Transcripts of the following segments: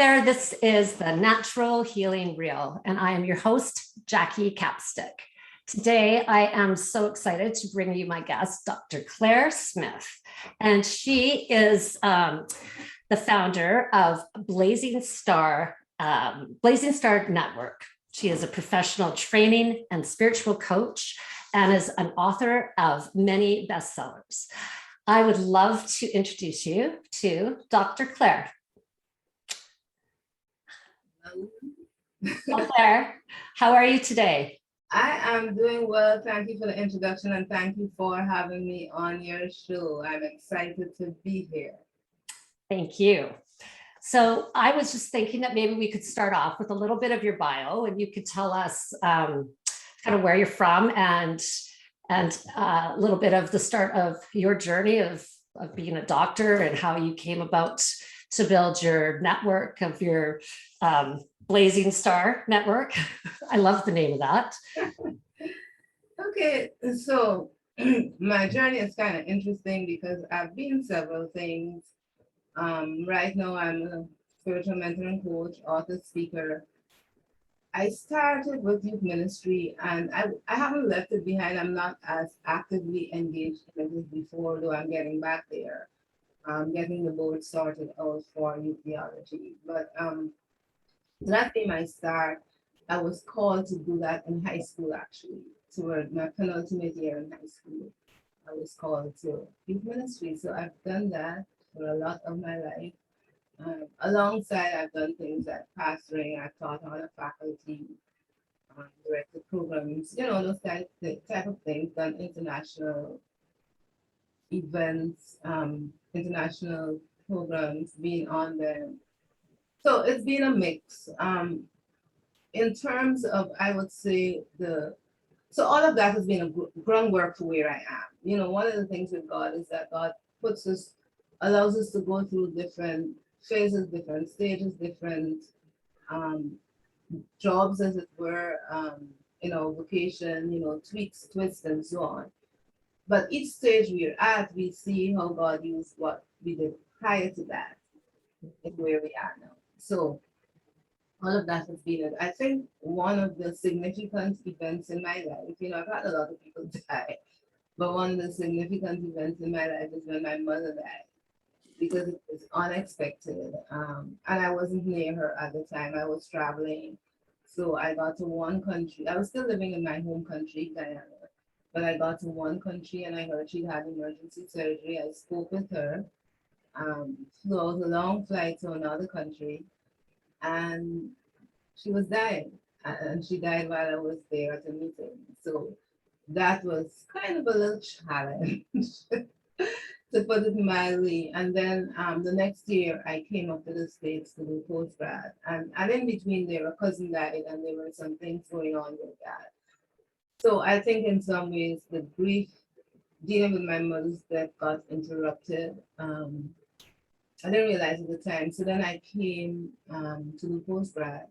there, this is the Natural Healing Reel, and I am your host, Jacquie Capstick. Today, I am so excited to bring you my guest, Dr. Claire Smith, and she is the founder of Blazing Star Network. She is a professional training and spiritual coach and is an author of many bestsellers. I would love to introduce you to Dr. Claire. Hello, Claire. How are you today? I am doing well. Thank you for the introduction and thank you for having me on your show. I'm excited to be here. Thank you. So I was just thinking that maybe we could start off with a little bit of your bio and you could tell us kind of where you're from and a little bit of the start of your journey of being a doctor and how you came about to build your network of your Blazing Star Network. I love the name of that. Okay, so my journey is kind of interesting because I've been several things. Right now, I'm a spiritual mentoring coach, author, speaker. I started with youth ministry and I haven't left it behind. I'm not as actively engaged in it as before, though I'm getting back there. Getting the board sorted out for youth theology. But that be my start. I was called to do that in high school, actually, toward my penultimate year in high school. I was called to youth ministry. So I've done that for a lot of my life. Alongside, I've done things like pastoring. I've taught on a faculty, directed programs, those type of things, done international events, international programs, being on them. So it's been a mix. In terms of, I would say so all of that has been a groundwork for where I am. One of the things with God is that God allows us to go through different phases, different stages, different jobs, as it were, vocation, tweaks, twists, and so on. But each stage we're at, we see how God used what we did prior to that and where we are now. So all of that has been it. I think one of the significant events in my life, I've had a lot of people die, but one of the significant events in my life is when my mother died, because it was unexpected. And I wasn't near her at the time. I was traveling. So I got to one country. I was still living in my home country, Guyana. But I got to one country and I heard she had emergency surgery. I spoke with her. So it was a long flight to another country. And she was dying. And she died while I was there at a meeting. So that was kind of a little challenge, to put it mildly. And then the next year, I came up to the States to do postgrad. And in between there, a cousin died, and there were some things going on with that. So I think in some ways, the grief dealing with my mother's death got interrupted. I didn't realize at the time. So then I came to do postgrad.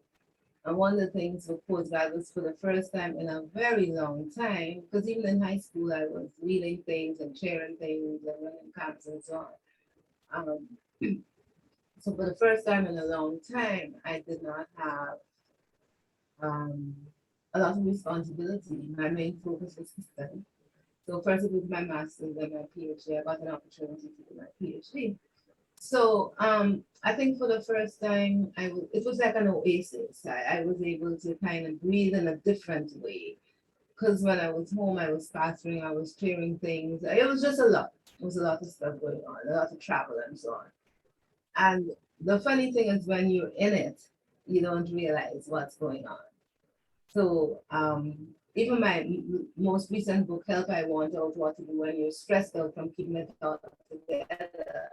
And one of the things with postgrad was for the first time in a very long time, because even in high school, I was reading things and sharing things and running camps and so on. So for the first time in a long time, I did not have a lot of responsibility. My main focus was to study. So first it was my master's, then my PhD. I got an opportunity to do my PhD. So I think for the first time, it was like an oasis. I was able to kind of breathe in a different way. Because when I was home, I was pastoring, I was clearing things. It was just a lot. It was a lot of stuff going on, a lot of travel and so on. And the funny thing is when you're in it, you don't realize what's going on. So even my most recent book, Help I Want Out What to Do When You're Stressed Out from Keeping It All Together,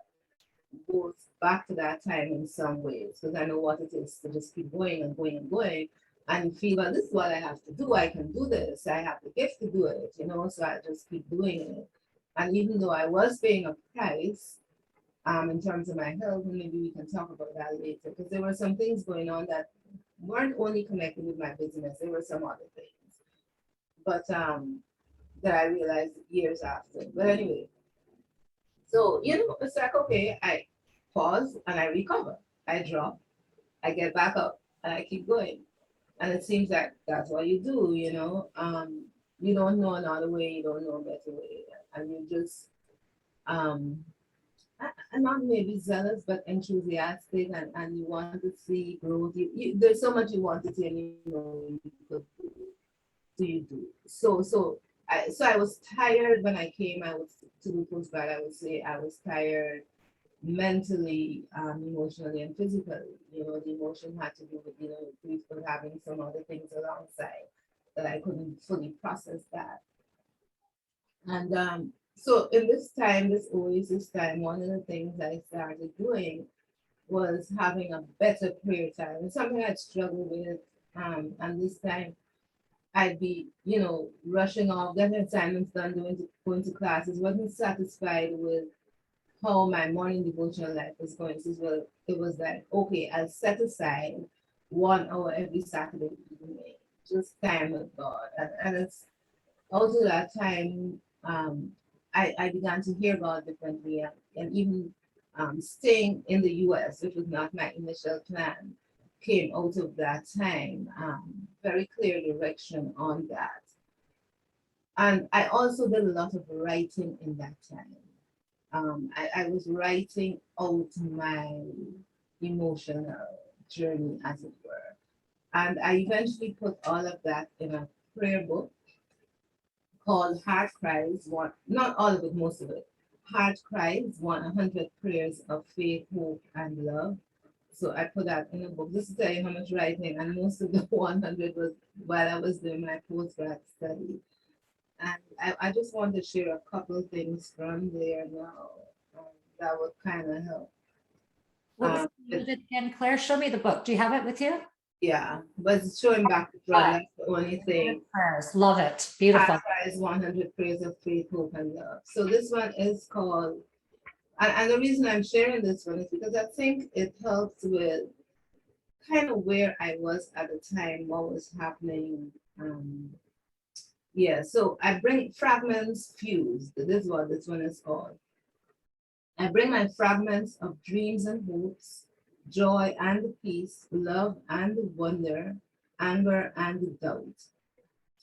goes back to that time in some ways, because I know what it is to just keep going and going and going. And you feel, well, this is what I have to do. I can do this. I have the gift to do it, so I just keep doing it. And even though I was paying a price in terms of my health, and maybe we can talk about that later, because there were some things going on that weren't only connected with my business, there were some other things. But that I realized years after. But anyway, so, it's like, okay, I pause and I recover. I drop I get back up and I keep going. And it seems like that's what you do, you don't know another way, you don't know a better way. And you just I'm not maybe zealous, but enthusiastic, and you want to see growth. There's so much you want to see, and you know you could do. So you do. So I was tired when I came. I was to the postgrad. I would say I was tired mentally, emotionally, and physically. The emotion had to do with grief, but having some other things alongside that I couldn't fully process that. And so in this time, this oasis time, one of the things I started doing was having a better prayer time. It's something I'd struggled with. And this time I'd be, rushing off, getting assignments done, going to classes, wasn't satisfied with how my morning devotional life was going. So it was like, okay, I'll set aside 1 hour every Saturday evening, just time with God. And it's also that time, I began to hear God differently, and even staying in the US, which was not my initial plan, came out of that time. Very clear direction on that. And I also did a lot of writing in that time. I was writing out my emotional journey, as it were. And I eventually put all of that in a prayer book called Heart Cries, not all of it, most of it. Heart Cries, 100 Prayers of Faith, Hope, and Love. So I put that in a book. This is tell you how much writing, and most of the 100 was while I was doing my postgrad study. And I just want to share a couple of things from there now, that would kind of help. What was the name of it again, Claire? Show me the book. Do you have it with you? Yeah, but it's showing back the front. That's the only thing. Prayers. Love it. Beautiful. Is 100 Prayers of Faith, Hope, and Love. So this one is called, and the reason I'm sharing this one is because I think it helps with kind of where I was at the time, what was happening. Yeah, so I bring fragments fused. This is what this one is called. I bring my fragments of dreams and hopes, joy and peace, love and wonder, anger and doubt.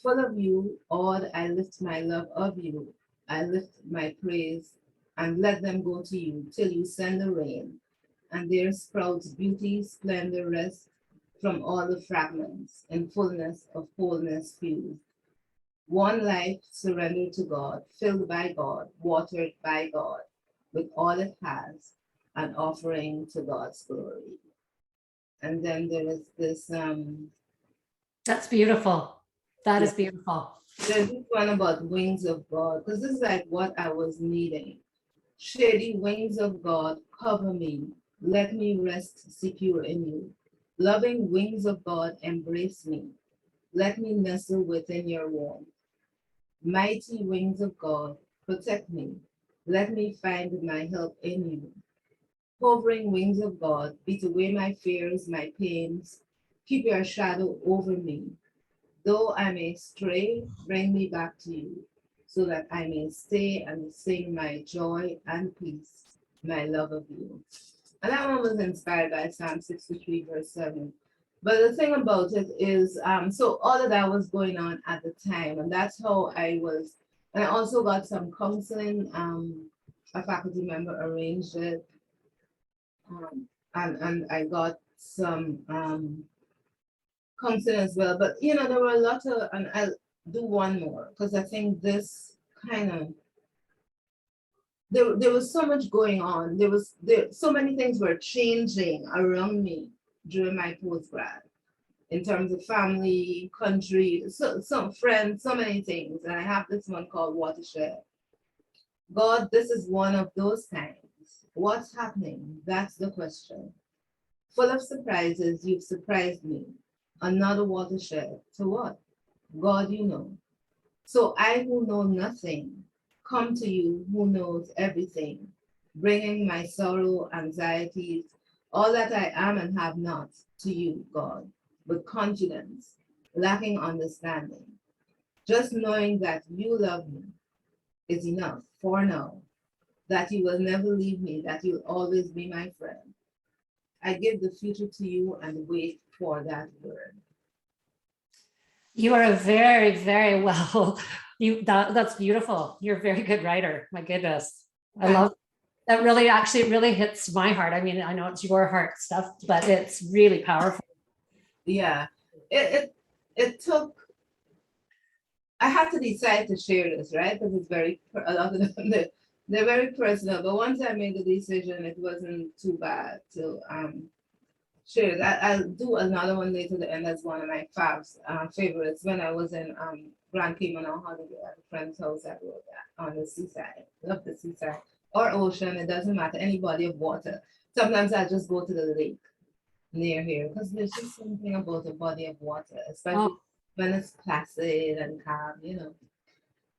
Full of you, awed, I lift my love of you. I lift my praise and let them go to you till you send the rain. And there sprouts beauty, splendor, rest from all the fragments in fullness of wholeness fused. One life surrendered to God, filled by God, watered by God, with all it has, an offering to God's glory. And then there is this That's beautiful. That is Yeah. beautiful. there's this one about wings of God, because this is like what I was needing. Shady wings of God, cover me. Let me rest secure in you. Loving wings of God, embrace me. Let me nestle within your warmth. Mighty wings of God, protect me. Let me find my help in you. Hovering wings of God, beat away my fears, my pains. Keep your shadow over me. Though I may stray, bring me back to you, so that I may stay and sing my joy and peace, my love of you. And that one was inspired by Psalm 63, verse 7. But the thing about it is, so all of that was going on at the time, and that's how I was. And I also got some counseling. A faculty member arranged it, and I got some counseling as well. But there were a lot of, and I'll do one more because I think this kind of there was so much going on. There so many things were changing around me during my postgrad in terms of family, country, some friends, so many things. And I have this one called Watershed. God, this is one of those times. What's happening? That's the question. Full of surprises, you've surprised me. Another watershed. To what? God, you know. So I who know nothing, come to you who knows everything, bringing my sorrow, anxieties, all that I am and have not, to you, God, with confidence, lacking understanding. Just knowing that you love me is enough for now, that you will never leave me, that you'll always be my friend. I give the future to you and wait for that word. You are a very, very well, that's beautiful. You're a very good writer. My goodness. I love that. Really, actually, it really hits my heart. I mean, I know it's your heart stuff, but it's really powerful. Yeah, it took. I had to decide to share this, right? Because it's a lot of them they're very personal. But once I made the decision, it wasn't too bad to share that. I'll do another one later the end as one of my favorites. When I was in Grand Cayman on holiday at a friend's house, I wrote that on the seaside. Love the seaside or ocean. It doesn't matter. Any body of water. Sometimes I just go to the lake near here because there's just something about a body of water, especially when it's placid and calm.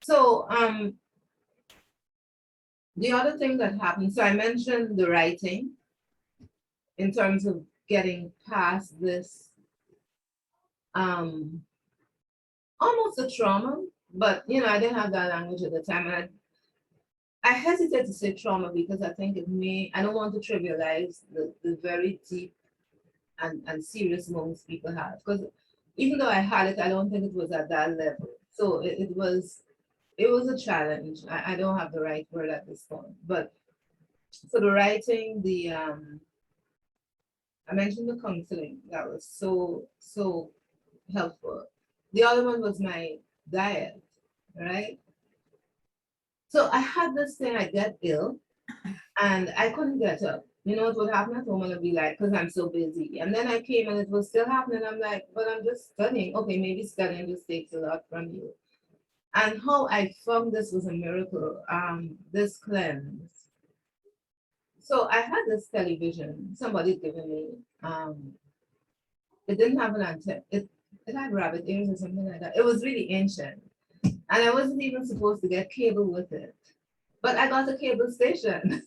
So the other thing that happened, so I mentioned the writing in terms of getting past this almost a trauma, but I didn't have that language at the time. And I hesitate to say trauma because I think I don't want to trivialize the very deep and serious moments people have. Because even though I had it, I don't think it was at that level. So it was a challenge. I don't have the right word at this point. But for the writing, I mentioned the counseling. That was so helpful. The other one was my diet, right? So I had this thing, I get ill and I couldn't get up. You know what would happen at home? And I'd be like, because I'm so busy. And then I came and it was still happening. I'm like, but I'm just studying. Okay, maybe studying just takes a lot from you. And how I found this was a miracle, this cleanse. So I had this television, somebody given me. It didn't have an antenna. It had rabbit ears or something like that. It was really ancient. And I wasn't even supposed to get cable with it. But I got a cable station.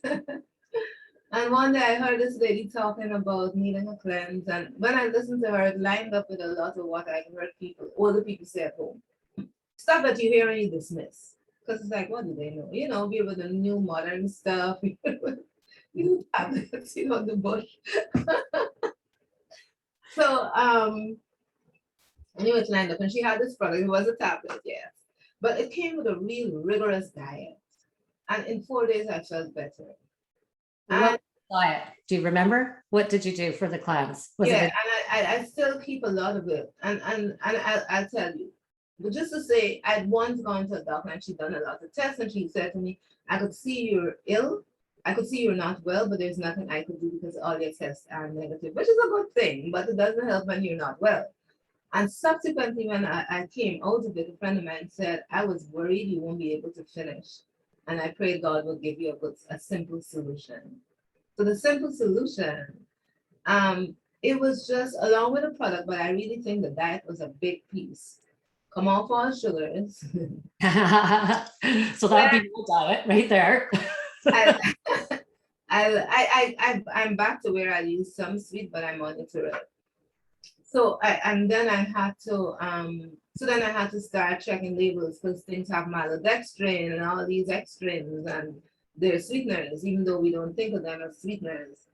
And one day I heard this lady talking about needing a cleanse. And when I listened to her, it lined up with a lot of what I heard older people say at home. Stuff that you hear and you dismiss. Because it's like, what do they know? Be with the new modern stuff. You tablets, the bush. So anyway, it lined up and she had this product. It was a tablet, yes. But it came with a real rigorous diet. And in 4 days I felt better. What diet? Do you remember? What did you do for the cleanse? And I still keep a lot of it. And I'll tell you. But just to say, I'd once gone to a doctor and she'd done a lot of tests and she said to me, I could see you're ill. I could see you're not well, but there's nothing I could do because all your tests are negative, which is a good thing, but it doesn't help when you're not well. And subsequently, when I came out of it, a friend of mine said, I was worried you won't be able to finish. And I pray God will give you a simple solution. So the simple solution, it was just along with the product, but I really think the diet was a big piece. Come off all sugars. So that'd be your diet right there. I'm back to where I use some sweet, but I monitor it. So then I had to start checking labels because things have maltodextrin and all these extrins and they're sweeteners, even though we don't think of them as sweeteners.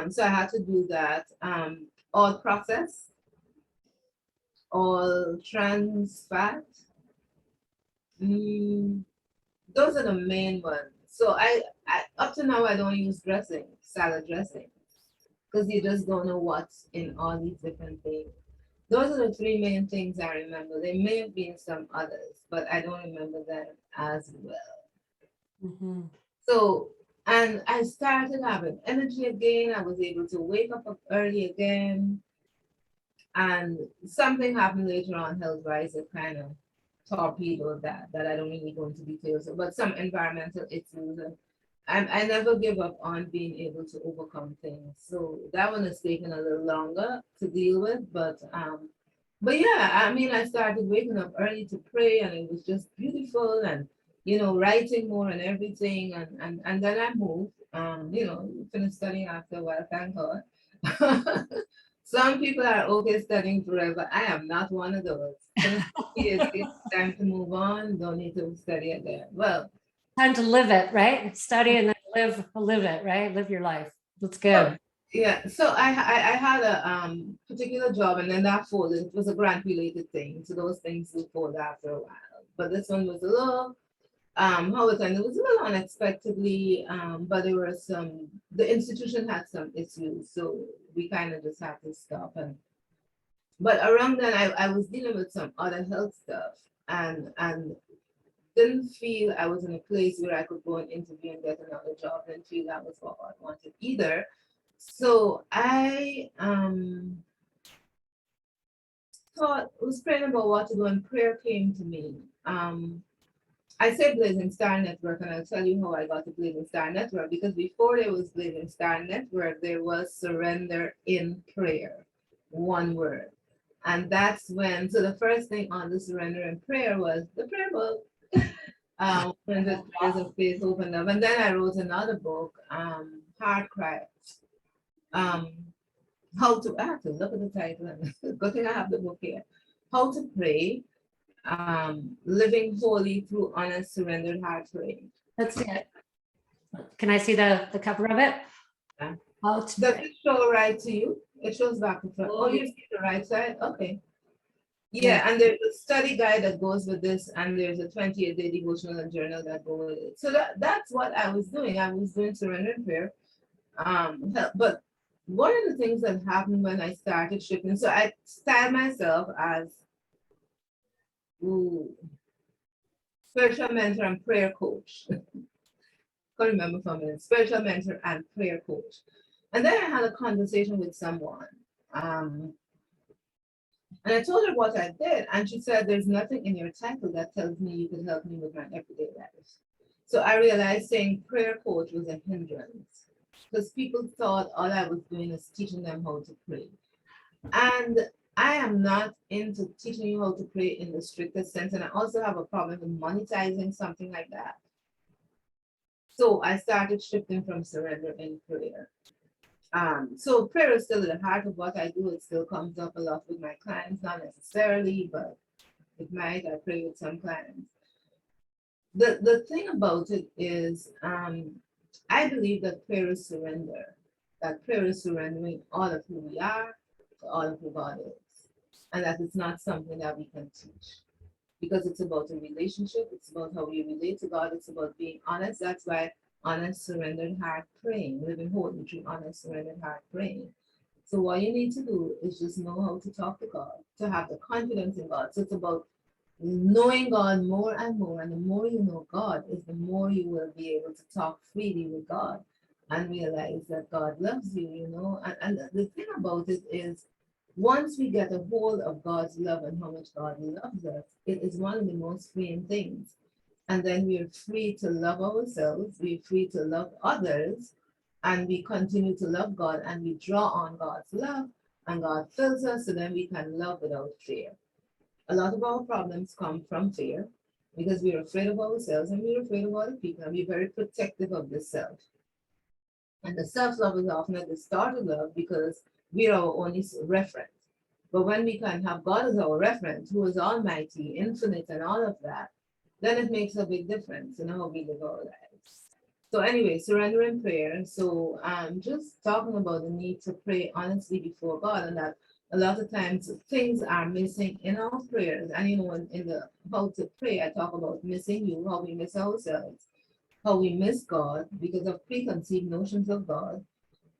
So I had to do that. All processed, all trans fat. Those are the main ones. So I up to now I don't use salad dressing, because you just don't know what's in all these different things. Those are the three main things I remember. There may have been some others, but I don't remember them as well. So, and I started having energy again. I was able to wake up early again. And something happened later on health-wise that kind of torpedoed that I don't really go into details of, but some environmental issues. And I never give up on being able to overcome things. So that one has taken a little longer to deal with, but yeah, I mean, I started waking up early to pray and it was just beautiful and, writing more and everything. And then I moved, finished studying after a while, thank God. Some people are okay studying forever. I am not one of those. It's time to move on. Don't need to study again. Well, time to live it, right? Study and then live it, right? Live your life. That's good. Yeah, so I had a particular job, and then that folded. It was a grant related thing, so those things do fold after a while. But this one was a little how it ended, it was a little unexpectedly, but there were some, the institution had some issues, so we kind of just had to stop. And but around then I was dealing with some other health stuff, and didn't feel I was in a place where I could go and interview and get another job. Didn't feel that was what I wanted either. So I thought, was praying about what to do, and prayer came to me. I said Blazing Star Network, and I'll tell you how I got to Blazing Star Network, because before there was Blazing Star Network, there was Surrender in Prayer, one word. And that's when, so the first thing on the Surrender in Prayer was the prayer book. When the Prayers of Faith opened up. And then I wrote another book, Heart Cry. Um, how to, I have to look at the title. Good thing I have the book here. How to Pray, Living Holy Through Honest Surrendered Heart Praying. Let's see it. Can I see the cover of it? Yeah. How to Does pray. it show right to you? It shows back to front. Oh, you see the right side? Okay. Yeah, and there's a study guide that goes with this, and there's a 28-day devotional and journal that go with it. So that's what I was doing. I was doing surrender and prayer. But one of the things that happened when I started shipping, so I style myself as spiritual mentor and prayer coach. Can't remember for a minute. Spiritual mentor and prayer coach. And then I had a conversation with someone. And I told her what I did, and she said, "There's nothing in your title that tells me you could help me with my everyday life." So I realized saying prayer coach was a hindrance, because people thought all I was doing is teaching them how to pray. And I am not into teaching you how to pray in the strictest sense. And I also have a problem with monetizing something like that. So I started shifting from surrender in prayer. So prayer is still at the heart of what I do. It still comes up a lot with my clients, not necessarily, but it might. I pray with some clients. The thing about it is, I believe that prayer is surrender. That prayer is surrendering all of who we are to all of who God is, and that it's not something that we can teach, because it's about a relationship. It's about how we relate to God. It's about being honest. That's why honest, surrendered heart praying, living holy through honest, surrendered heart praying. So what you need to do is just know how to talk to God, to have the confidence in God. So it's about knowing God more and more. And the more you know God is the more you will be able to talk freely with God and realize that God loves you, you know. And the thing about it is, once we get a hold of God's love and how much God loves us, it is one of the most freeing things. And then we are free to love ourselves, we're free to love others, and we continue to love God, and we draw on God's love, and God fills us, so then we can love without fear. A lot of our problems come from fear, because we're afraid of ourselves and we're afraid of other people, and we're very protective of the self. And the self-love is often a distorted love, because we're our only reference. But when we can have God as our reference, who is almighty, infinite, and all of that, then it makes a big difference in how we live our lives. So anyway, surrender in prayer. So just talking about the need to pray honestly before God, and that a lot of times things are missing in our prayers. And you know, in the how to pray, I talk about missing you, how we miss ourselves, how we miss God because of preconceived notions of God,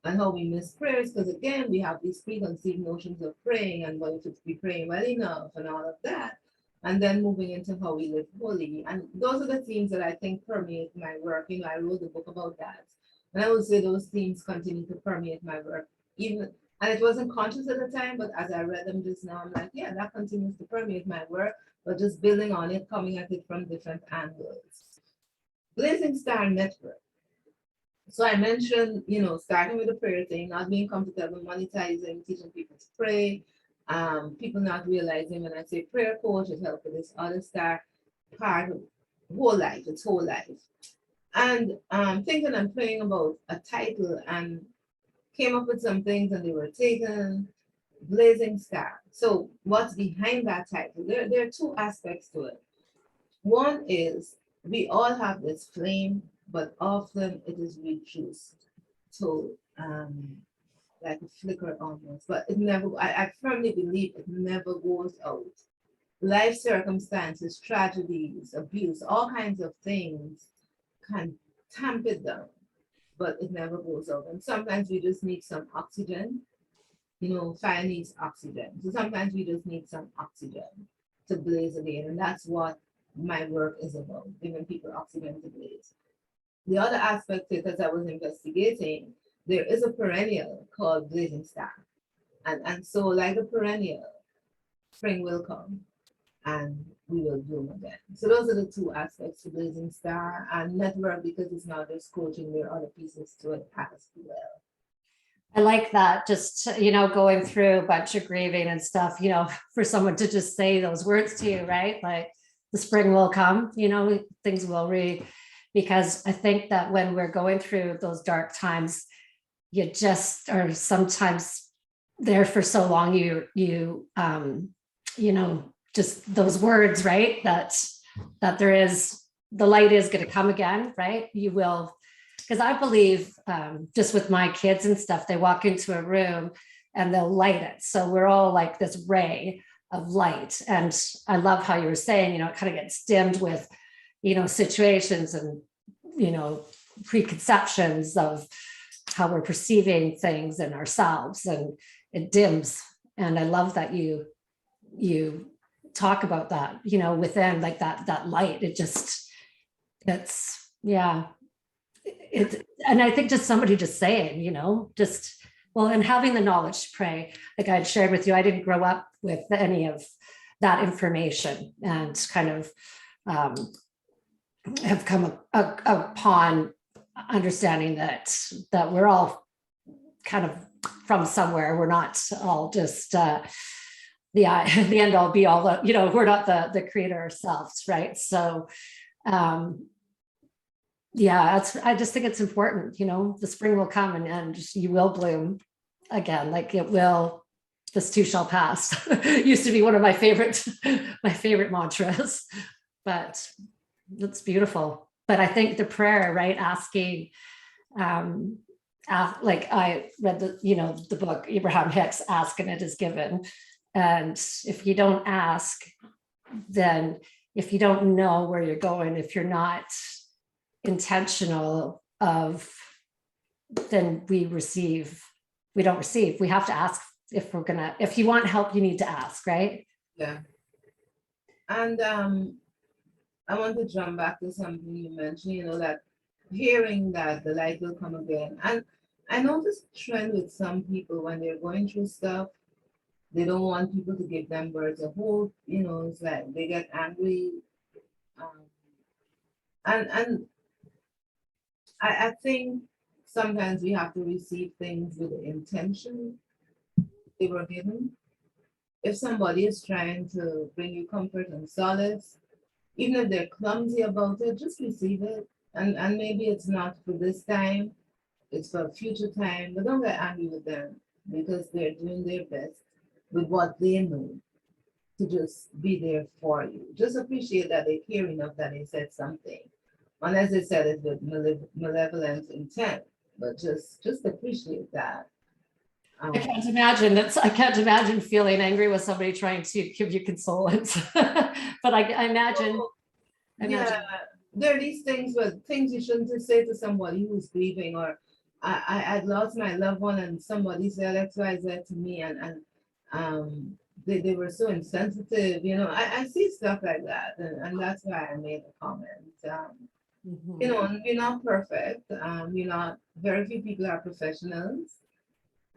and how we miss prayers, because again, we have these preconceived notions of praying and what if we praying well enough and all of that. And then moving into how we live holy. And those are the themes that I think permeate my work. You know, I wrote a book about that. And I would say those themes continue to permeate my work. Even, and it wasn't conscious at the time, but as I read them just now, I'm like, yeah, that continues to permeate my work, but just building on it, coming at it from different angles. Blazing Star Network. So I mentioned, you know, starting with the prayer thing, not being comfortable monetizing, teaching people to pray, people not realizing when I say prayer coach, it helps with this other star part of whole life, it's whole life. And thinking and praying about a title, and came up with some things, and they were taken. Blazing Star. So what's behind that title? There are two aspects to it. One is we all have this flame, but often it is reduced to like a flicker almost, but it never, I firmly believe it never goes out. Life circumstances, tragedies, abuse, all kinds of things can tamp it down, but it never goes out. And sometimes we just need some oxygen. You know, fire needs oxygen. So sometimes we just need some oxygen to blaze again. And that's what my work is about, giving people oxygen to blaze. The other aspect is, as I was investigating, there is a perennial called blazing star. And so like a perennial, spring will come and we will bloom again. So those are the two aspects to blazing star, and network, because it's not just coaching, there are other pieces to it as well. I like that. Just, going through a bunch of grieving and stuff, for someone to just say those words to you, right? Like the spring will come, things will because I think that when we're going through those dark times, you just are sometimes there for so long, just those words, right? That there is, the light is going to come again, right? You will. Because I believe just with my kids and stuff, they walk into a room and they'll light it. So we're all like this ray of light. And I love how you were saying, it kind of gets dimmed with, situations and, preconceptions of how we're perceiving things and ourselves, and it dims. And I love that you talk about that, within like that light, yeah. And I think just somebody just saying, and having the knowledge to pray, like I'd shared with you, I didn't grow up with any of that information, and kind of have come upon understanding that we're all kind of from somewhere. We're not all just the end all be all, we're not the creator ourselves, right? So yeah, I just think it's important, the spring will come and you will bloom again, like it will. This too shall pass. Used to be one of my favorite mantras, but that's beautiful. But I think the prayer, right, asking, like I read the book Abraham Hicks, Ask and It Is Given. And if you don't ask, then if you don't know where you're going, if you're not intentional then we don't receive. We have to ask. If you want help, you need to ask, right? Yeah. And I want to jump back to something you mentioned, that hearing that the light will come again. And I noticed a trend with some people when they're going through stuff, they don't want people to give them words of hope, it's like they get angry. And I think sometimes we have to receive things with the intention they were given. If somebody is trying to bring you comfort and solace, even if they're clumsy about it, just receive it. And maybe it's not for this time, it's for a future time, but don't get angry with them, because they're doing their best with what they know to just be there for you. Just appreciate that they care enough that they said something, unless they said it with malevolent intent, but just appreciate that. I can't imagine feeling angry with somebody trying to give you consolence. But I imagine. Yeah, there are these things, but things you shouldn't just say to somebody who's grieving, or I'd lost my loved one and somebody said XYZ to me, and they were so insensitive, I see stuff like that, and that's why I made the comment. We're not perfect, very few people are professionals.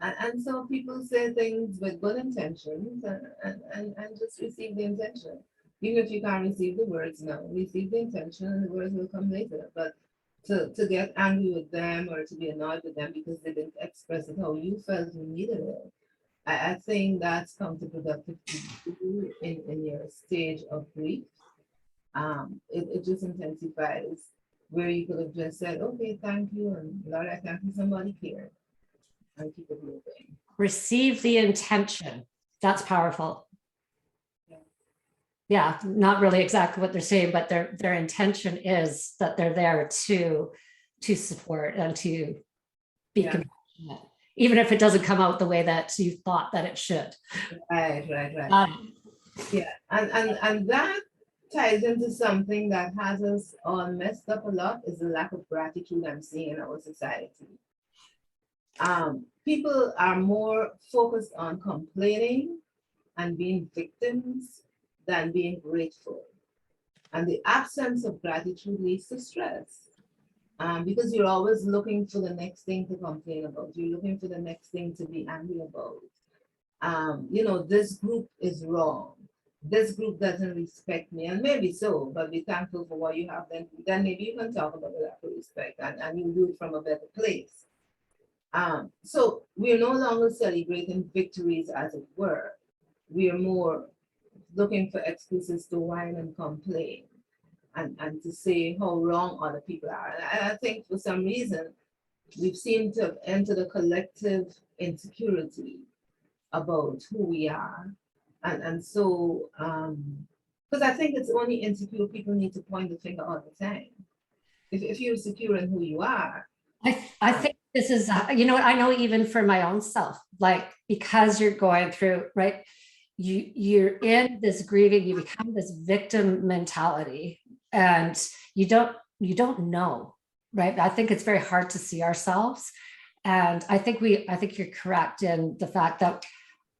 And so people say things with good intentions, and just receive the intention. Even if you can't receive the words now, receive the intention and the words will come later. But to get angry with them or to be annoyed with them because they didn't express it how you felt you needed it, I think that's counterproductive to you in your stage of grief. It just intensifies where you could have just said, okay, thank you, and Lord, I thank you, somebody cared, and keep it moving. Receive the intention. That's powerful. Yeah, not really exactly what they're saying, but their intention is that they're there to support and to be compassionate. even if it doesn't come out the way that you thought that it should. Right, right, right. Um, Yeah, and that ties into something that has us all messed up a lot is the lack of gratitude I'm seeing in our society. People are more focused on complaining and being victims than being grateful. And the absence of gratitude leads to stress. Because you're always looking for the next thing to complain about. You're looking for the next thing to be angry about. This group is wrong. This group doesn't respect me, and maybe so, but be thankful for what you have. Then maybe you can talk about the lack of respect, and you do it from a better place. So we're no longer celebrating victories, as it were. We are more looking for excuses to whine and complain, and to say how wrong other people are. And I think for some reason we've seemed to have entered a collective insecurity about who we are. And so, because I think it's only insecure people need to point the finger all the time. If you're secure in who you are. I think this is, I know even for my own self, like, because you're going through, right, you're in this grieving, you become this victim mentality, and you don't know, right? I think it's very hard to see ourselves. And I think you're correct in the fact that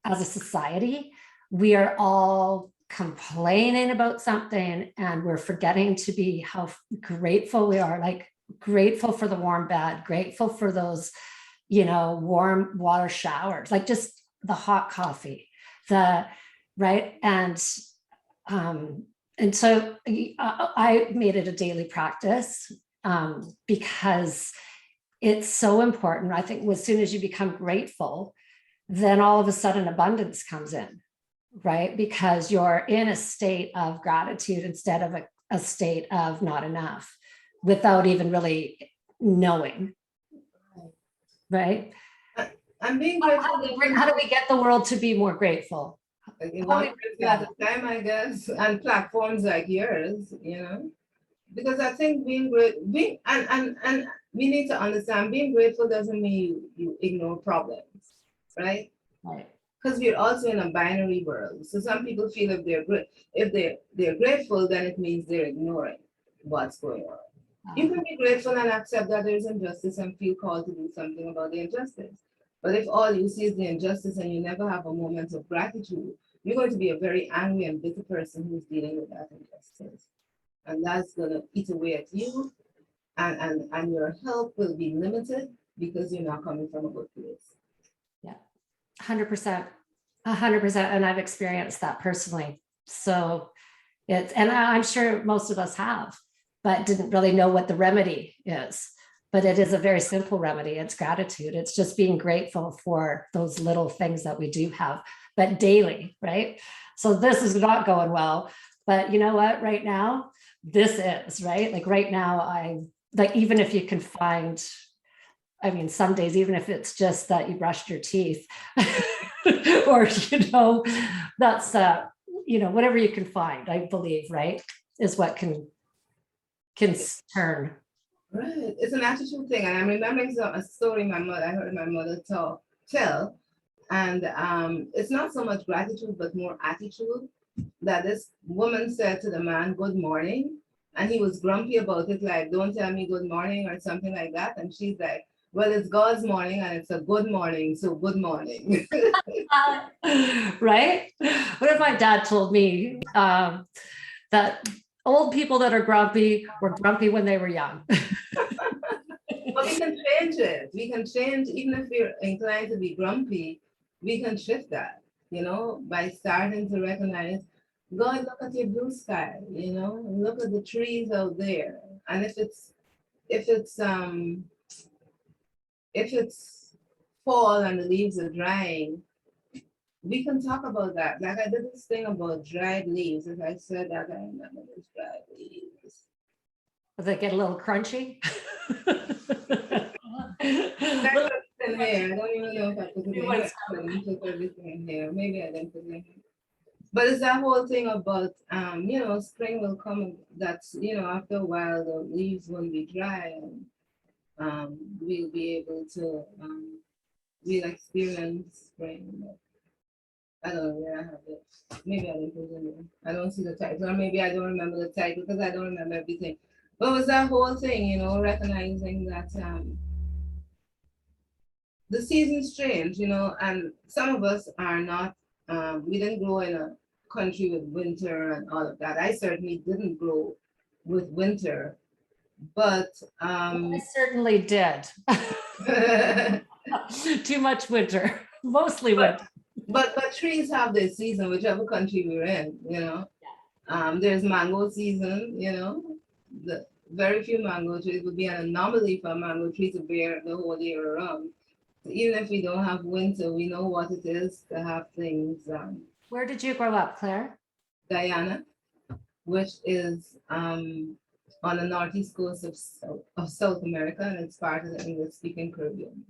as a society, we are all complaining about something, and we're forgetting to be how grateful we are, like grateful for the warm bed, grateful for those, warm water showers, like just the hot coffee, right. And so I made it a daily practice, because it's so important. I think as soon as you become grateful, then all of a sudden abundance comes in, right? Because you're in a state of gratitude instead of a state of not enough, without even really knowing, right? I'm being How grateful. do we get the world to be more grateful? One person at a time, I guess, and platforms like yours, because I think being and we need to understand being grateful doesn't mean you ignore problems, right? Right. Because we're also in a binary world. So some people feel if they're grateful, then it means they're ignoring what's going on. You can be grateful and accept that there's injustice and feel called to do something about the injustice. But if all you see is the injustice and you never have a moment of gratitude, you're going to be a very angry and bitter person who's dealing with that injustice. And that's going to eat away at you, and your help will be limited because you're not coming from a good place. Yeah, 100%, 100%. And I've experienced that personally. So and I'm sure most of us have, but didn't really know what the remedy is. But it is a very simple remedy. It's gratitude. It's just being grateful for those little things that we do have, but daily, right? So this is not going well, but you know what? Right now, this is, right? Like right now, even if you can find, I mean, some days, even if it's just that you brushed your teeth or, that's, whatever you can find, I believe, right, is what can turn. Right. It's an attitude thing. And I'm remembering a story I heard my mother tell. And it's not so much gratitude, but more attitude, that this woman said to the man, "Good morning." And he was grumpy about it, like, "Don't tell me good morning," or something like that. And she's like, "Well, it's God's morning and it's a good morning, so good morning." Right? What if my dad told me that old people that are grumpy were grumpy when they were young? But we can change it. We can change, even if we're inclined to be grumpy, we can shift that, by starting to recognize, God, look at your blue sky, look at the trees out there. And if it's fall and the leaves are drying, we can talk about that. Like I did this thing about dried leaves. If I said that, I remember those dried leaves. Does it get a little crunchy? In here. I don't even know if I put it in here. I didn't put everything in here. Maybe I didn't put it in here. But it's that whole thing about, spring will come. That's, after a while, the leaves will be dry, and we'll be able to we'll experience spring. But I don't know where I have it. Maybe I didn't put it in there. I don't see the title, or maybe I don't remember the title because I don't remember everything. But it was that whole thing, you know, recognizing that the seasons change, you know, and some of us are not, we didn't grow in a country with winter and all of that. I certainly didn't grow with winter, but I certainly did. Too much winter, mostly winter. but trees have their season, whichever country we're in, you know. There's mango season, you know. The very few mango trees would be an anomaly for a mango tree to bear the whole year around. Even if we don't have winter, we know what it is to have things. Where did you grow up, Claire? Guyana, which is on the northeast coast of South America, and it's part of the English-speaking Caribbean.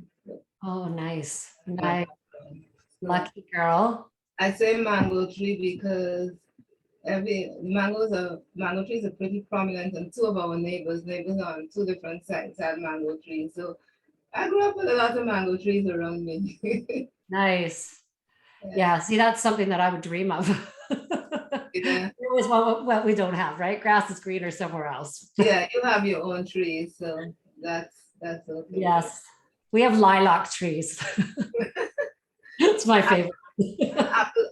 Oh, nice. Yeah. Nice. Lucky girl. I say mango tree because mango trees are pretty prominent, and two of our neighbors on two different sides had mango trees. So I grew up with a lot of mango trees around me. Nice. Yeah. Yeah, see, that's something that I would dream of. Yeah. It was what we don't have, right? Grass is greener somewhere else. Yeah, you have your own trees, so that's okay. Yes, we have lilac trees. It's my favorite.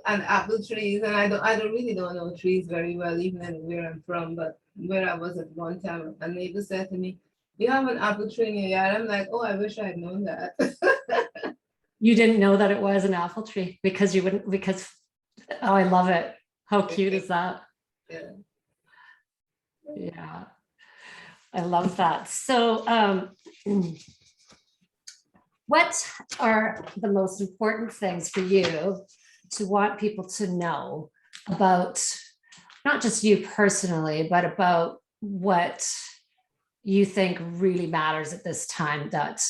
Apple trees, and I really don't know trees very well, even in where I'm from, but where I was at one time, a neighbor said to me, "You have an apple tree in your yard." I'm like, "Oh, I wish I had known that." You didn't know that it was an apple tree because you wouldn't, because, oh, I love it. How cute is that? Yeah. Yeah, I love that. So, what are the most important things for you to want people to know about not just you personally, but about what you think really matters at this time, that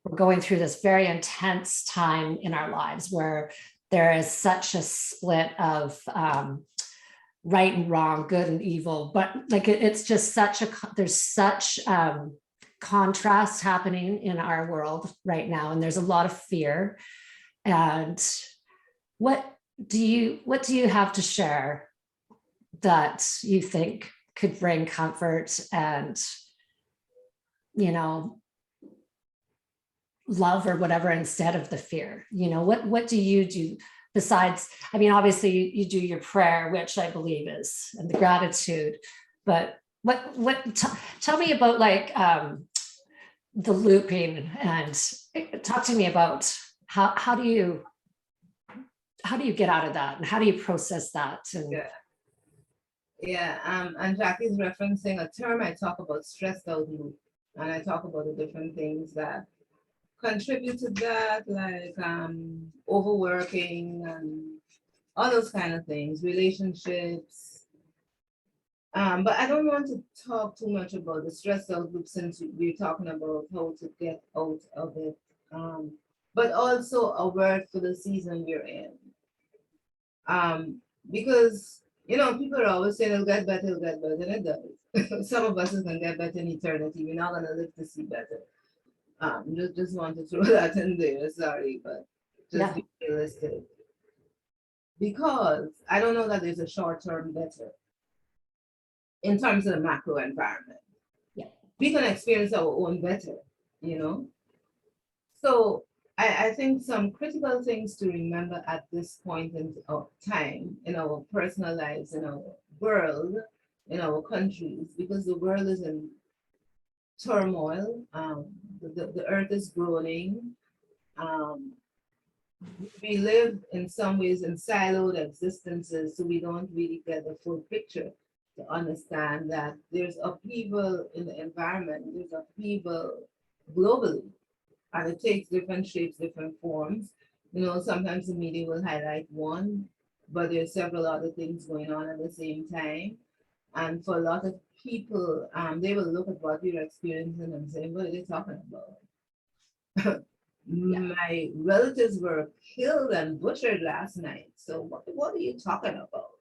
we're going through this very intense time in our lives where there is such a split of right and wrong, good and evil, but like it's just such a, there's such contrast happening in our world right now, and there's a lot of fear. And what do you have to share that you think could bring comfort and, you know, love or whatever instead of the fear? You know, what do you do besides, I mean, obviously you do your prayer, which I believe is, and the gratitude, but tell me about like the looping, and talk to me about how do you get out of that, and how do you process that? And and Jackie's referencing a term I talk about, stressed out loop, and I talk about the different things that contribute to that, like overworking and all those kind of things, relationships. But I don't want to talk too much about the stress out group, since we're talking about how to get out of it. But also a word for the season we're in. Because you know, people are always saying it'll get better, and it does. Some of us is gonna get better in eternity. We're not gonna live to see better. Just want to throw that in there. Sorry, but just be realistic. Because I don't know that there's a short term better in terms of the macro environment. Yeah. We can experience our own better, you know. So I think some critical things to remember at this point in time in our personal lives, in our world, in our countries, because the world is in turmoil. The earth is groaning. We live in some ways in siloed existences, so we don't really get the full picture to understand that there's upheaval in the environment, there's upheaval globally, and it takes different shapes, different forms. You know, sometimes the media will highlight one, but there's several other things going on at the same time. And for a lot of people, they will look at what we're experiencing and say, what are they talking about? My relatives were killed and butchered last night. So what are you talking about?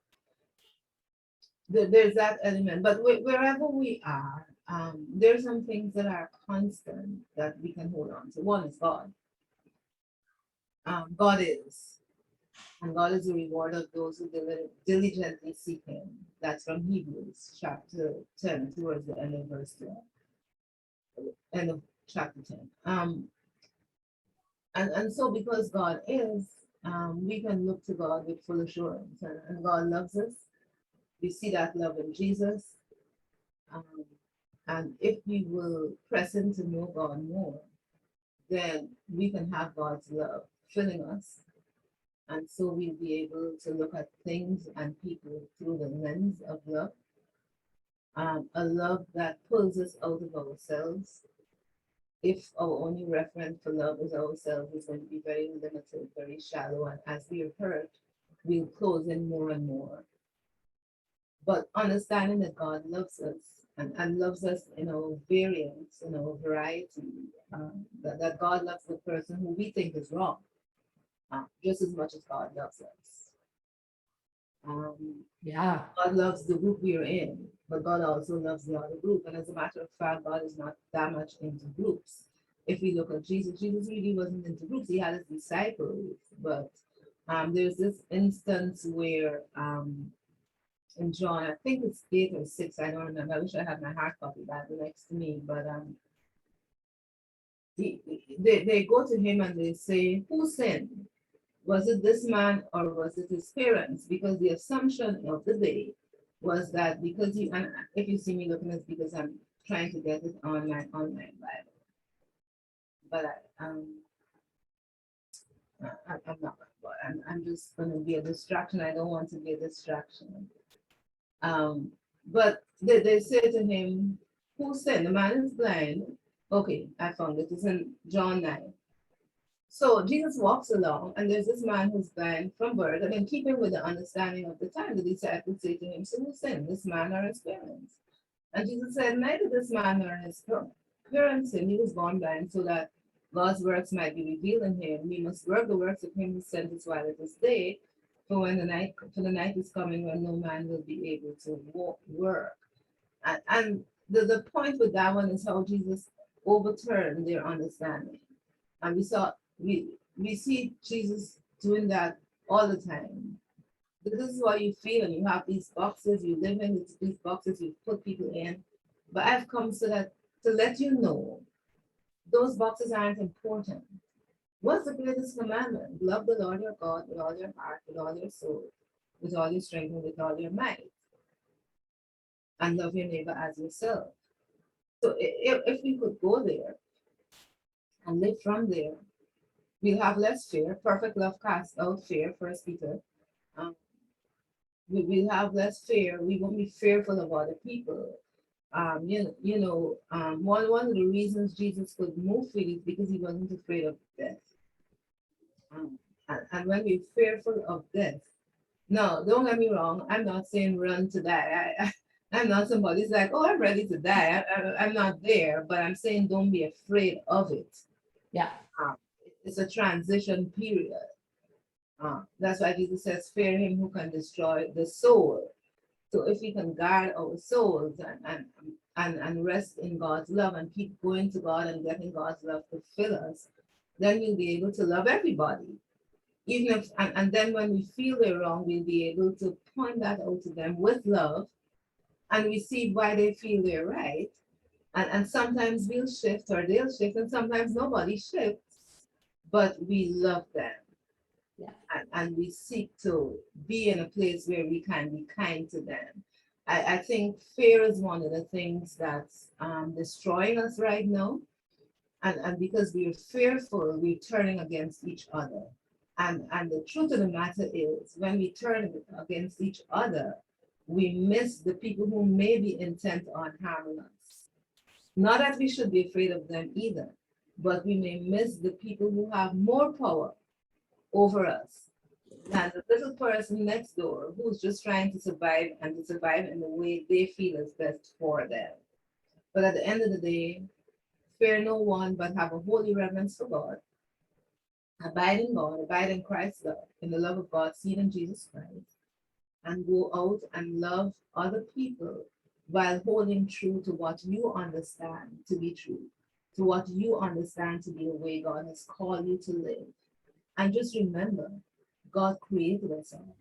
There's that element, but wherever we are, there's some things that are constant that we can hold on to. One is God. God is. And God is the reward of those who diligently seek him. That's from Hebrews chapter 10 towards the end of verse 12, end of chapter 10. And so because God is, we can look to God with full assurance, and God loves us. We see that love in Jesus. Um, and if we will press in to know God more, then we can have God's love filling us. And so we'll be able to look at things and people through the lens of love, a love that pulls us out of ourselves. If our only reference for love is ourselves, it's going to be very limited, very shallow, and as we are hurt, we'll close in more and more. But understanding that God loves us and loves us in our variance, in our variety, that God loves the person who we think is wrong, just as much as God loves us. Yeah. God loves the group we are in, but God also loves the other group. And as a matter of fact, God is not that much into groups. If we look at Jesus, Jesus really wasn't into groups. He had his disciples, but there's this instance where in John, I think it's 8 or 6, I don't remember. I wish I had my hard copy Bible next to me, but they go to him and they say, who sinned? Was it this man or was it his parents? Because the assumption of the day was that because you, and if you see me looking at it, because I'm trying to get it on my online Bible, but I'm not, I'm just going to be a distraction. I don't want to be a distraction. But they say to him, who sinned? The man is blind. Okay, I found it. It's in John 9. So Jesus walks along, and there's this man who's blind from birth, and in keeping with the understanding of the time, the disciples say to him, so who sinned, this man or his parents? And Jesus said, neither this man nor his parents sinned. He was born blind so that God's works might be revealed in him. We must work the works of him who sent us while it is day, for the night is coming when no man will be able to work. And the point with that one is how Jesus overturned their understanding. And we see Jesus doing that all the time. This is what you feel, and you have these boxes, you live in these boxes, you put people in. But I've come so that to let you know those boxes aren't important. What's the greatest commandment? Love the Lord your God with all your heart, with all your soul, with all your strength, and with all your might. And love your neighbor as yourself. So if we could go there and live from there, we'll have less fear. Perfect love casts out fear, First Peter. We'll have less fear. We won't be fearful of other people. One of the reasons Jesus could move freely is because he wasn't afraid of death. And when we're fearful of death, no, don't get me wrong. I'm not saying run to die. I'm not somebody who's like, oh, I'm ready to die. I'm not there, but I'm saying don't be afraid of it. Yeah. It's a transition period. That's why Jesus says, fear him who can destroy the soul. So if we can guard our souls and rest in God's love and keep going to God and getting God's love to fill us, then we'll be able to love everybody. Even if, and then when we feel they're wrong, we'll be able to point that out to them with love and receive why they feel they're right. And sometimes we'll shift or they'll shift, and sometimes nobody shifts, but we love them. Yeah. And we seek to be in a place where we can be kind to them. I think fear is one of the things that's destroying us right now. And because we're fearful, we're turning against each other. And the truth of the matter is, when we turn against each other, we miss the people who may be intent on harming us. Not that we should be afraid of them either, but we may miss the people who have more power over us than the little person next door who's just trying to survive and to survive in the way they feel is best for them. But at the end of the day, fear no one, but have a holy reverence for God. Abide in God, abide in Christ's love, in the love of God seen in Jesus Christ, and go out and love other people while holding true to what you understand to be true, to what you understand to be the way God has called you to live. And just remember, God created us all.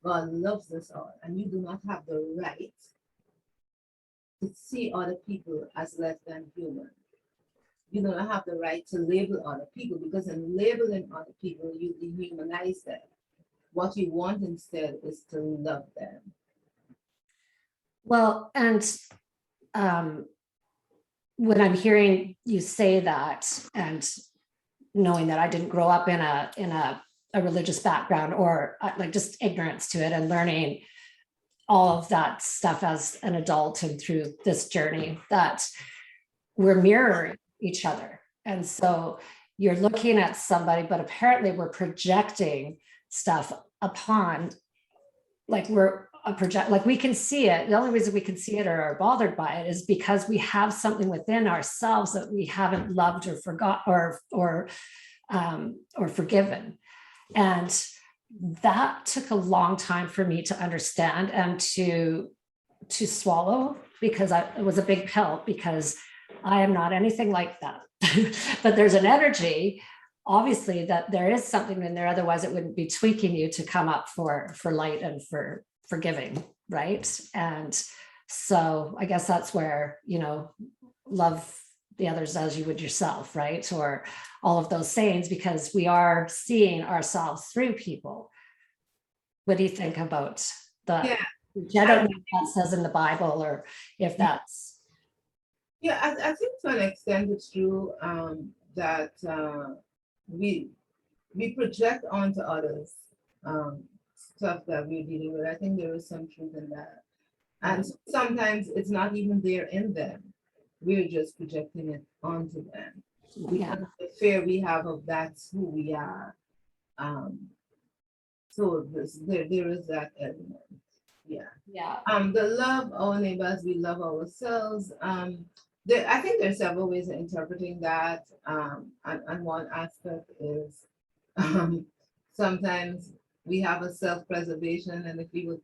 God loves us all. And you do not have the right to see other people as less than human. You don't have the right to label other people, because in labeling other people, you dehumanize them. What you want instead is to love them. Well, and when I'm hearing you say that, and knowing that I didn't grow up in a religious background, or like just ignorance to it, and learning all of that stuff as an adult and through this journey, that we're mirroring each other. And so you're looking at somebody, but apparently we're projecting stuff upon, like we're a project, like we can see it. The only reason we can see it or are bothered by it is because we have something within ourselves that we haven't loved or forgot or forgiven. And that took a long time for me to understand and to swallow, because it was a big pill, because I am not anything like that. But there's an energy, obviously, that there is something in there, otherwise it wouldn't be tweaking you to come up for light and for forgiving, right? And so I guess that's where, love the others as you would yourself, right? Or all of those sayings, because we are seeing ourselves through people. What do you think about that? Yeah. I don't know if that says in the Bible, or if that's. Yeah, I think to an extent it's true, that we project onto others stuff that we're dealing with. I think there is some truth in that. And sometimes it's not even there in them. We're just projecting it onto them. Yeah. The fear we have of that's who we are. So there is that element. Yeah. Yeah. The love our neighbors, we love ourselves. I think there's several ways of interpreting that. And one aspect is sometimes we have a self-preservation, and if we would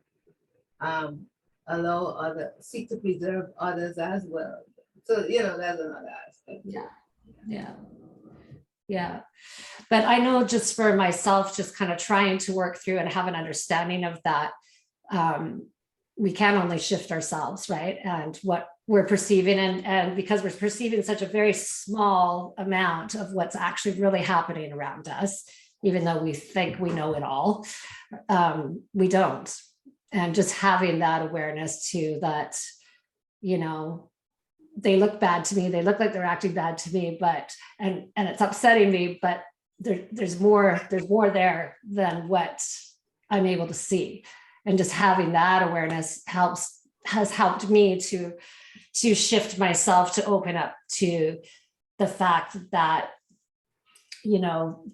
seek to preserve others as well. So, that's another aspect. Yeah. But I know, just for myself, just kind of trying to work through and have an understanding of that, we can only shift ourselves, right? And what we're perceiving, and because we're perceiving such a very small amount of what's actually really happening around us, even though we think we know it all, we don't. And just having that awareness too, that, they look bad to me, they look like they're acting bad to me, but, and it's upsetting me, but there's more there than what I'm able to see. And just having that awareness has helped me to shift myself, to open up to the fact that,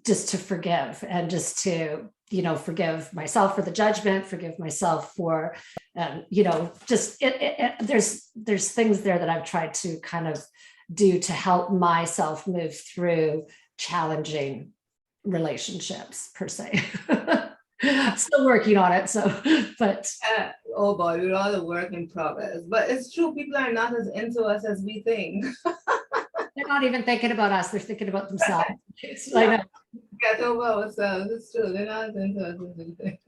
just to forgive, and just to, forgive myself for the judgment, forgive myself for, just there's things there that I've tried to kind of do to help myself move through challenging relationships, per se. Still working on it. So, but oh boy, we're all a work in progress. But it's true, people are not as into us as we think. They're not even thinking about us, they're thinking about themselves. I know. Get over ourselves. It's true, they're not as into us as we think.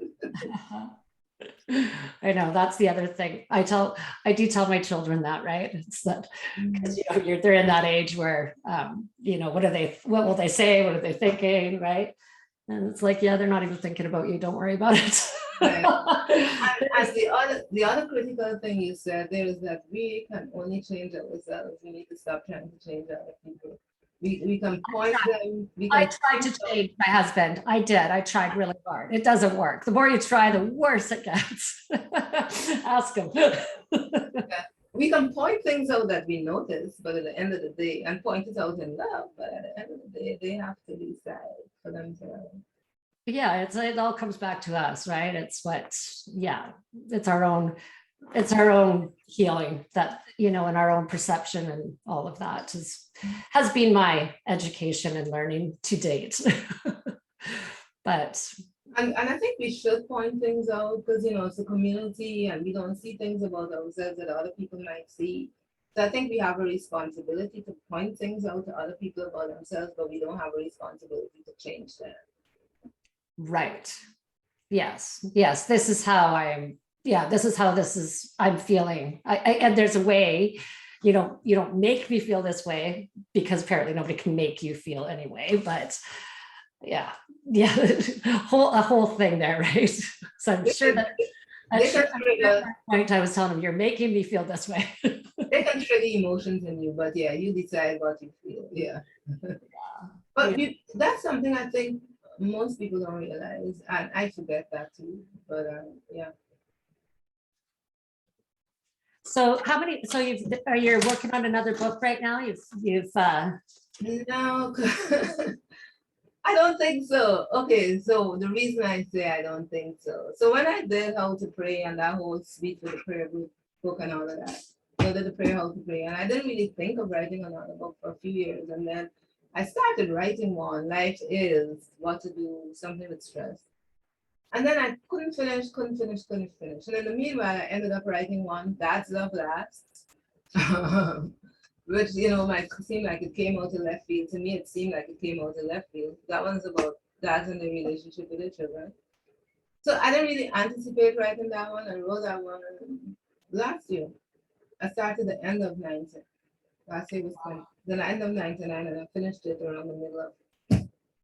I know, that's the other thing. I do tell my children that, right? It's that, because they're in that age where what will they say? What are they thinking? Right. And it's like, yeah, they're not even thinking about you. Don't worry about it. Right. And the other critical thing you said there is that we can only change ourselves. We need to stop trying to change other people. We can point them. I tried to change my husband. I did. I tried really hard. It doesn't work. The more you try, the worse it gets. Ask him. We can point things out that we notice, but at the end of the day, and point it out in love, but at the end of the day, they have to decide for themselves. Yeah, it all comes back to us, right? It's our own healing, that, and our own perception, and all of that has been my education and learning to date. But and I think we should point things out, because it's a community and we don't see things about ourselves that other people might see. So I think we have a responsibility to point things out to other people about themselves, but we don't have a responsibility to change them. Right. Yes. Yes. This is how I'm, yeah, this is how I'm feeling. And there's a way, you don't make me feel this way because apparently nobody can make you feel anyway, but yeah, yeah, a whole thing there, right? So I'm They sure can, that, they can at trigger, that point I was telling him, you're making me feel this way. they can trigger emotions in you, but yeah, you decide what you feel. Yeah. Yeah. But that's something I think most people don't realize, and I forget that too. But yeah. So how many, so you're working on another book right now? No, I don't think so. Okay, so the reason I say I don't think so. So when I did How to Pray and that whole speech for the prayer book and all of that, did the prayer How to Pray, and I didn't really think of writing another book for a few years, and then I started writing one. Life is what to do, something with stress. And then I couldn't finish. And in the meanwhile, I ended up writing one, That's Love Lasts, which, might seem like it came out of left field. To me, it seemed like it came out of left field. That one's about dads and their relationship with their children. So I didn't really anticipate writing that one. I wrote that one last year. I started the end of 19. Last year was 20. Then I end of 99 and I finished it around the middle of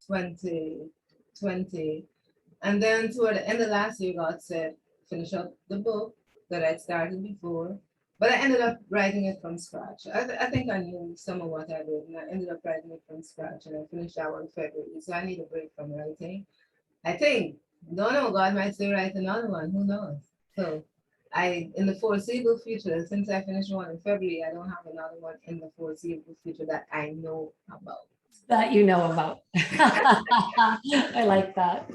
2020. And then toward the end of last year, God said, finish up the book that I'd started before. But I ended up writing it from scratch. I think I knew some of what I did, and I ended up writing it from scratch, and I finished that one in February. So I need a break from writing. I think, don't know, God might still write another one. Who knows? So in the foreseeable future, since I finished one in February, I don't have another one in the foreseeable future that I know about. That you know about. I like that.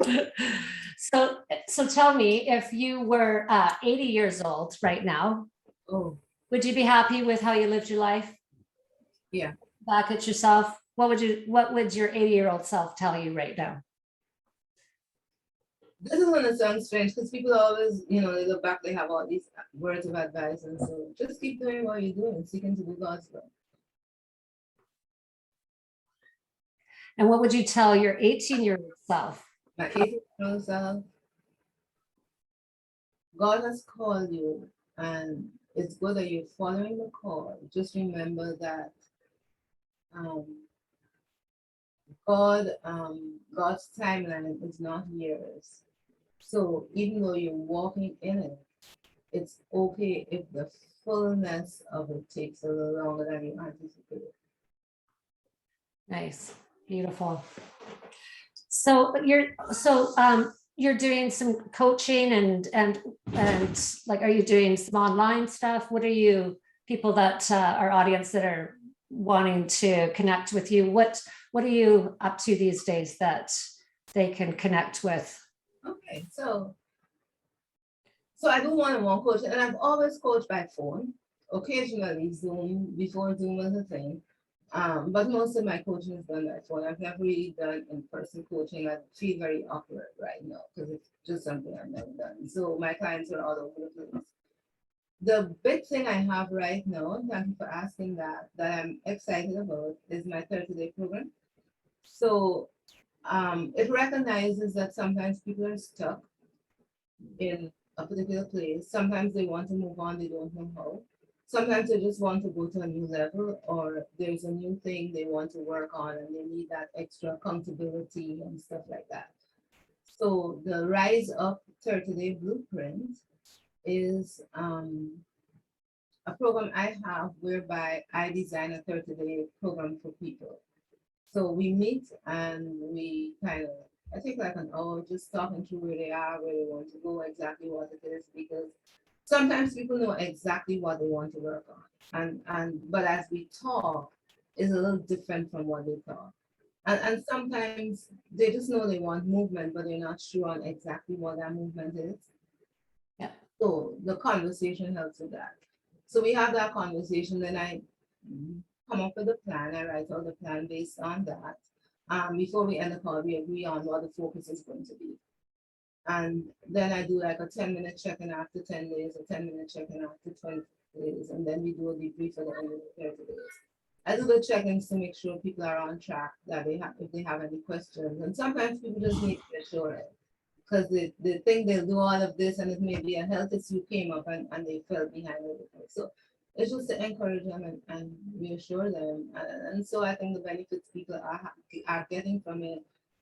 So tell me, if you were 80 years old right now, Oh, would you be happy with how you lived your life? yeah. Back at yourself? What would your 80-year-old self tell you right now? This is gonna sound strange because people always, they look back, they have all these words of advice, and so just keep doing what you're doing, seeking to do God's will. And what would you tell your 18-year-old self? My 18-year-old self, God has called you, and it's good that you're following the call. Just remember that um, God's timeline is not yours. So even though you're walking in it, it's okay if the fullness of it takes a little longer than you anticipated. Nice, beautiful. So you're doing some coaching and like, are you doing some online stuff? What are you, people that our audience that are wanting to connect with you, what are you up to these days that they can connect with? Okay, so I do one-on-one coaching, and I've always coached by phone, occasionally Zoom, before Zoom was a thing. But most of my coaching is done by phone. I've never really done in-person coaching. I feel very awkward right now because it's just something I've never done. So my clients are all over the place. The big thing I have right now, thank you for asking that I'm excited about, is my 30-day program. So it recognizes that sometimes people are stuck in a particular place. Sometimes they want to move on, they don't know how. Sometimes they just want to go to a new level, or there's a new thing they want to work on and they need that extra accountability and stuff like that. So the Rise Up 30-Day Blueprint is a program I have whereby I design a 30-day program for people. So we meet and we kind of, I take like an hour just talking through where they are, where they want to go, exactly what it is, because sometimes people know exactly what they want to work on. But as we talk, it's a little different from what they thought. And sometimes they just know they want movement, but they're not sure on exactly what that movement is. Yeah. So the conversation helps with that. So we have that conversation, then I come up with a plan. I write out the plan based on that. Before we end the call, we agree on what the focus is going to be. And then I do like a 10-minute check-in after 10 days, a 10-minute check-in after 20 days, and then we do a debrief for the end of the 30 days. I do the check-ins to make sure people are on track, that if they have any questions. And sometimes people just need reassurance because they think they'll do all of this and it may be a health issue came up and they fell behind everything. So it's just to encourage them and reassure them. And so I think the benefits people are getting from it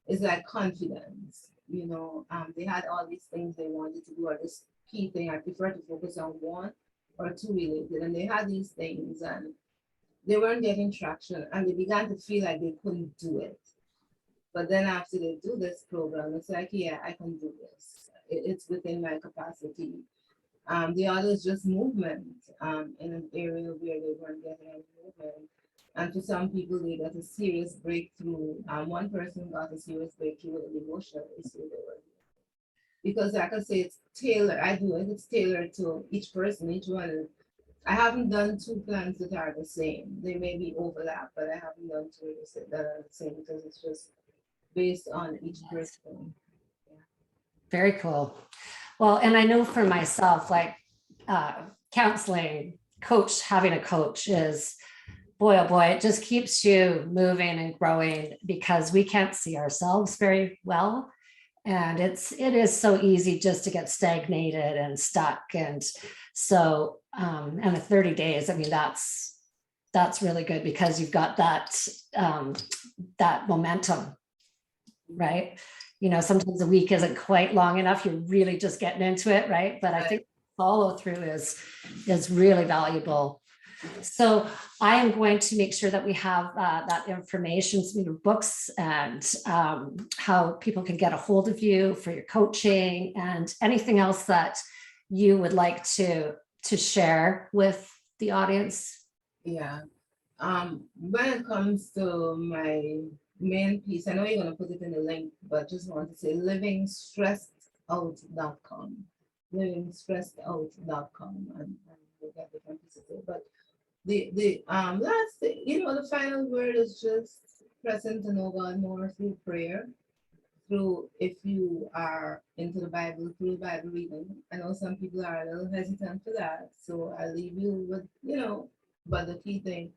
is like confidence. You know, they had all these things they wanted to do, or this key thing. I prefer to focus on one or two related, and they had these things and they weren't getting traction, and they began to feel like they couldn't do it. But then after they do this program, it's like, yeah, I can do this. It's within my capacity. The other is just movement in an area where they weren't getting any movement. And for some people, they got a serious breakthrough. One person got a serious breakthrough with an emotional issue they were. Because like I say, it's tailored. I do it. It's tailored to each person, each one. I haven't done two plans that are the same. They may be overlap, but I haven't done two that are the same because it's just based on each person. Yeah. Very cool. Well, and I know for myself, like counseling, having a coach is, boy, oh boy, it just keeps you moving and growing because we can't see ourselves very well. And it is so easy just to get stagnated and stuck. And so, and the 30 days, I mean, that's really good because you've got that, that momentum, right? You know, sometimes a week isn't quite long enough. You're really just getting into it, right? But I think follow through is really valuable. So I am going to make sure that we have that information, some of your books and how people can get a hold of you for your coaching and anything else that you would like to share with the audience. Yeah. When it comes to my main piece, I know you're going to put it in the link, but just want to say livingstressedout.com. livingstressedout.com and we'll get different pieces there. But the last thing, you know, the final word is just pressing to know God more through prayer, through, if you are into the Bible, through Bible reading. I know some people are a little hesitant for that, so I leave you with, you know, but the key thing,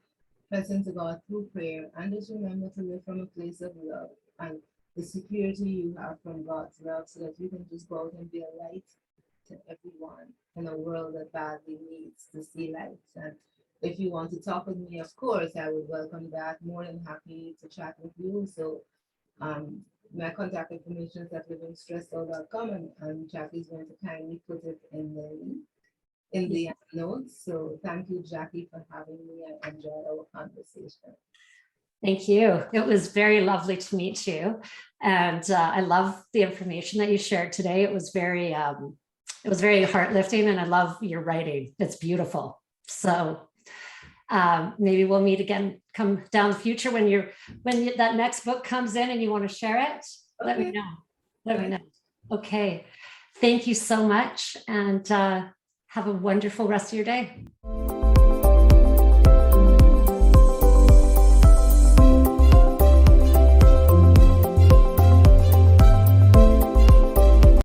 pressing to God through prayer, and just remember to live from a place of love and the security you have from God's love, so that you can just go out and be a light to everyone in a world that badly needs to see light. And if you want to talk with me, of course, I would welcome that. More than happy to chat with you. So my contact information is at livingstressedout.com, and Jackie's going to kindly put it in the notes. So thank you, Jacquie, for having me. I enjoyed our conversation. Thank you. It was very lovely to meet you. And I love the information that you shared today. It was very heart lifting, and I love your writing. It's beautiful. So maybe we'll meet again, come down the future when that next book comes in and you want to share it. Okay. Let me know. Okay. Thank you so much. And have a wonderful rest of your day.